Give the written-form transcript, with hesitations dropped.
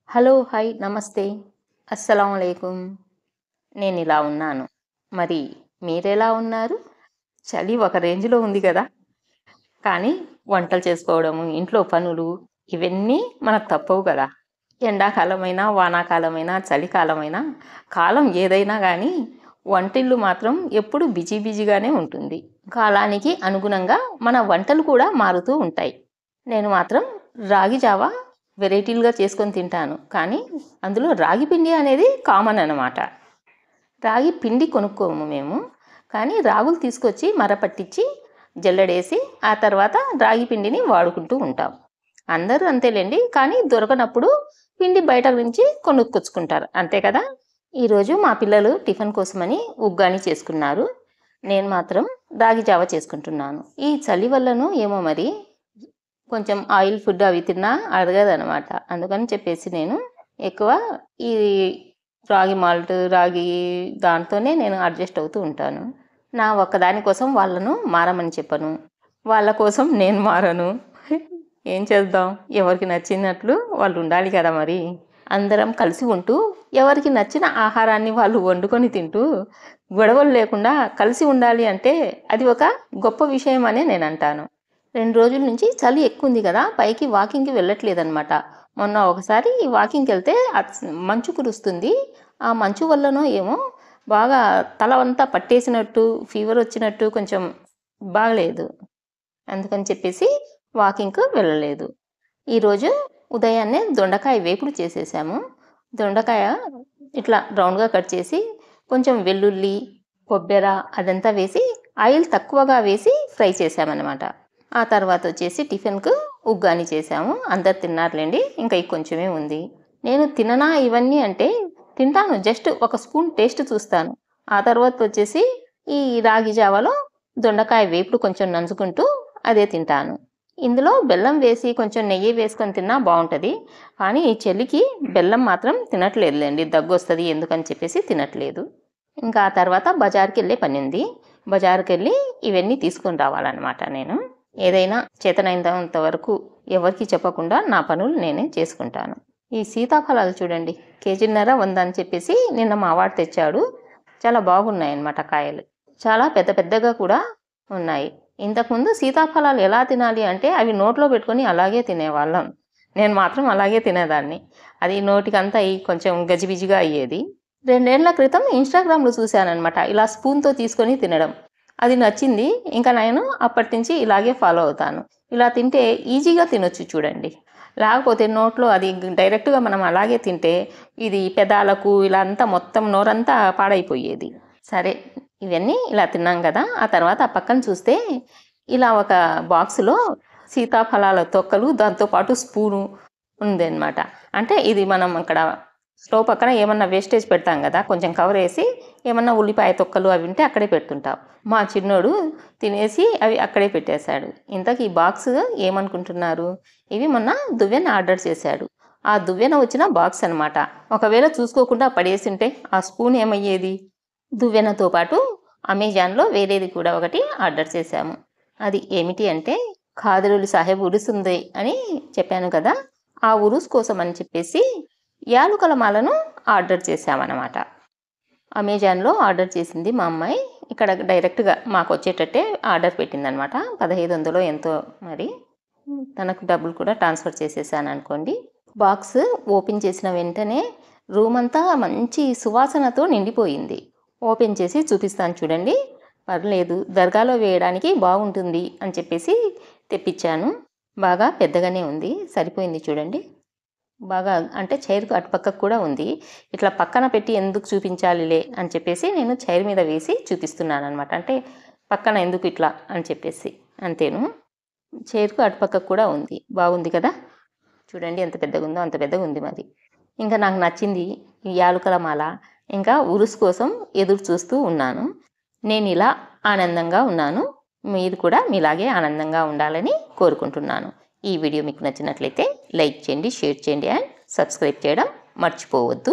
Hello! Hi! నమస్తే. అస్సలాముఅలైకుం. నేనిలా ఉన్నాను. మరి మీరెలా ఉన్నారు? చలి ఒక రేంజ్‌లో ఉంది గదా! కానీ వంటలు చేసుకోవడము, ఇంట్లో పనులు ఇవన్నీ మనకు తప్పవు గదా! ఎండాకాలమైనా, వానాకాలమైనా, చలికాలమైనా, కాలం ఏదైనా గానీ వంటిల్లు మాత్రం ఎప్పుడూ బిజీ బిజీగానే ఉంటుంది. కాలానికి అనుగుణంగా మన వంటలు కూడా మారుతూ ఉంటాయి. నేను మాత్రం రాగి జావా వెరైటీలుగా చేసుకొని తింటాను. కానీ అందులో రాగి పిండి అనేది కామన్ అనమాట. రాగి పిండి కొనుక్కోము మేము. కానీ రాగులు తీసుకొచ్చి మరపట్టించి జల్లెడేసి ఆ తర్వాత రాగి పిండిని వాడుకుంటూ ఉంటాం. అందరూ అంతేలెండి. కానీ దొరకనప్పుడు పిండి బయట నుంచి కొనుక్కొచ్చుకుంటారు. అంతే కదా! ఈరోజు మా పిల్లలు టిఫిన్ కోసమని ఉగ్గాని చేసుకున్నారు. నేను మాత్రం రాగి జావ చేసుకుంటున్నాను. ఈ చలి వల్లనో ఏమో మరి కొంచెం ఆయిల్ ఫుడ్ అవి తిన్నా అరగదనమాట. అందుకని చెప్పేసి నేను ఎక్కువ ఈ రాగి మాల్ట్, రాగి దాంతోనే నేను అడ్జస్ట్ అవుతూ ఉంటాను. నా ఒక్కదాని కోసం వాళ్ళను మారమని చెప్పను. వాళ్ళ కోసం నేను మారను. ఏం చేద్దాం? ఎవరికి నచ్చినట్లు వాళ్ళు ఉండాలి కదా మరి. అందరం కలిసి ఉంటూ ఎవరికి నచ్చిన ఆహారాన్ని వాళ్ళు వండుకొని తింటూ గొడవలు లేకుండా కలిసి ఉండాలి అంటే అది ఒక గొప్ప విషయం అనే నేనంటాను. 2 రోజుల నుంచి చలి ఎక్కువుంది కదా! పైకి వాకింగ్‌కి వెళ్ళట్లేదనమాట. మొన్న ఒకసారి వాకింగ్‌కెళ్తే మంచు కురుస్తుంది. ఆ మంచు వల్లనో ఏమో బాగా తల అంతా పట్టేసినట్టు, ఫీవర్ వచ్చినట్టు కొంచెం బాగలేదు. అందుకని చెప్పేసి వాకింగ్‌కి వెళ్ళలేదు. ఈరోజు ఉదయాన్నే దొండకాయ వేపుడు చేసేసాము. దొండకాయ ఇట్లా రౌండ్‌గా కట్ చేసి కొంచెం వెల్లుల్లి, కొబ్బెర అదంతా వేసి ఆయిల్ తక్కువగా వేసి ఫ్రై చేశామనమాట. ఆ తర్వాత వచ్చేసి టిఫిన్‌కు ఉగ్గాని చేశాము. అందరు తిన్నారులెండి. ఇంకా కొంచెమే ఉంది. నేను తిననా ఇవన్నీ అంటే తింటాను. జస్ట్ ఒక స్పూన్ టేస్ట్ చూస్తాను. ఆ తర్వాత వచ్చేసి ఈ రాగి జావలో దొండకాయ వేపుడు కొంచెం నంచుకుంటూ అదే తింటాను. ఇందులో బెల్లం వేసి కొంచెం నెయ్యి వేసుకొని తిన్నా బావుంటది. కానీ ఈ చలికి బెల్లం మాత్రం తినట్లేదులెండి. దగ్గొస్తది ఎందుకని చెప్పేసి తినట్లేదు. ఇంకా ఆ తర్వాత బజార్‌కెళ్ళే పనుంది. బజార్‌కెళ్ళి ఇవన్నీ తీసుకొని రావాలనమాట నేను. ఏదైనా చేతనైనంత వరకు ఎవరికీ చెప్పకుండా నా పనులు నేనే చేసుకుంటాను. ఈ సీతాఫలాలు చూడండి. కేజీన్నర 100 అని చెప్పేసి నిన్న మా వాడు తెచ్చాడు. చాలా బాగున్నాయన్నమాట కాయలు. చాలా పెద్ద పెద్దగా కూడా ఉన్నాయి. ఇంతకుముందు సీతాఫలాలు ఎలా తినాలి అంటే అవి నోట్లో పెట్టుకొని అలాగే తినేవాళ్ళం. నేను మాత్రం అలాగే తినేదాన్ని. అది నోటికంతా కొంచెం గజిబిజిగా అయ్యేది. 2 ఏళ్ల క్రితం ఇన్‌స్టాగ్రామ్‌లో చూశానన్నమాట. ఇలా స్పూన్‌తో తీసుకొని తినడం. అది నచ్చింది. ఇంకా నేను అప్పటినుంచి ఇలాగే ఫాలో అవుతాను. ఇలా తింటే ఈజీగా తినొచ్చు చూడండి. లేకపోతే నోట్లో అది డైరెక్ట్‌గా మనం అలాగే తింటే ఇది పెదాలకు ఇలా అంతా మొత్తం నోరంతా పాడైపోయేది. సరే ఇవన్నీ ఇలా తిన్నాం కదా! ఆ తర్వాత ఆ పక్కన చూస్తే ఇలా ఒక బాక్స్‌లో సీతాఫలాల తొక్కలు దాంతో పాటు స్పూను ఉందన్నమాట. అంటే ఇది మనం అక్కడ స్టవ్ పక్కన ఏమన్నా వేస్టేజ్ పెడతాం కదా! కొంచెం కవరేసి ఏమన్నా ఉల్లిపాయ తొక్కలు అవి ఉంటే అక్కడే పెడుతుంటాం. మా చిన్నోడు తినేసి అవి అక్కడే పెట్టేశాడు. ఇంతకీ ఈ బాక్స్ ఏమనుకుంటున్నారు? ఇవి మొన్న దువ్వెన ఆర్డర్ చేశాడు. ఆ దువ్వెన వచ్చిన బాక్స్ అనమాట. ఒకవేళ చూసుకోకుండా పడేసుంటే ఆ స్పూన్ ఏమయ్యేది? దువ్వెనతో పాటు అమెజాన్‌లో వేరేది కూడా ఒకటి ఆర్డర్ చేశాము. అది ఏమిటి అంటే ఖాదరుల్ సాహెబ్ ఉరుస్ ఉంది అని చెప్పాను కదా! ఆ ఉరుస్ కోసం అని చెప్పేసి యాలుకల మాలను ఆర్డర్ చేశామన్నమాట. అమెజాన్‌లో ఆర్డర్ చేసింది మా అమ్మాయి. ఇక్కడ డైరెక్ట్‌గా మాకొచ్చేటట్టే ఆర్డర్ పెట్టిందనమాట. 1500 ఎంతో మరి. తనకు డబ్బులు కూడా ట్రాన్స్‌ఫర్ చేసేసాననుకోండి. బాక్స్ ఓపెన్ చేసిన వెంటనే రూమంతా మంచి సువాసనతో నిండిపోయింది. ఓపెన్ చేసి చూపిస్తాను చూడండి. పర్లేదు దర్గాలో వేయడానికి బాగుంటుంది అని చెప్పేసి తెప్పించాను. బాగా పెద్దగానే ఉంది. సరిపోయింది చూడండి. బాగా అంటే చైర్‌కు అటుపక్కకు కూడా ఉంది. ఇట్లా పక్కన పెట్టి ఎందుకు చూపించాలిలే అని చెప్పేసి నేను చైర్ మీద వేసి చూపిస్తున్నాననమాట. అంటే పక్కన ఎందుకు ఇట్లా అని చెప్పేసి అంతేను. చైర్‌కు అటుపక్కకు కూడా ఉంది. బాగుంది కదా! చూడండి ఎంత పెద్దగుందో అంత పెద్దగుంది మరి. ఇంకా నాకు నచ్చింది ఈ యాలుకల మాల. ఇంకా ఉరుస్ కోసం ఎదురు చూస్తూ ఉన్నాను. నేనిలా ఆనందంగా ఉన్నాను. మీరు కూడా మీలాగే ఆనందంగా ఉండాలని కోరుకుంటున్నాను. ఈ వీడియో మీకు నచ్చినట్లయితే లైక్ చేయండి, షేర్ చేయండి అండ్ సబ్స్క్రైబ్ చేయడం మర్చిపోవద్దు.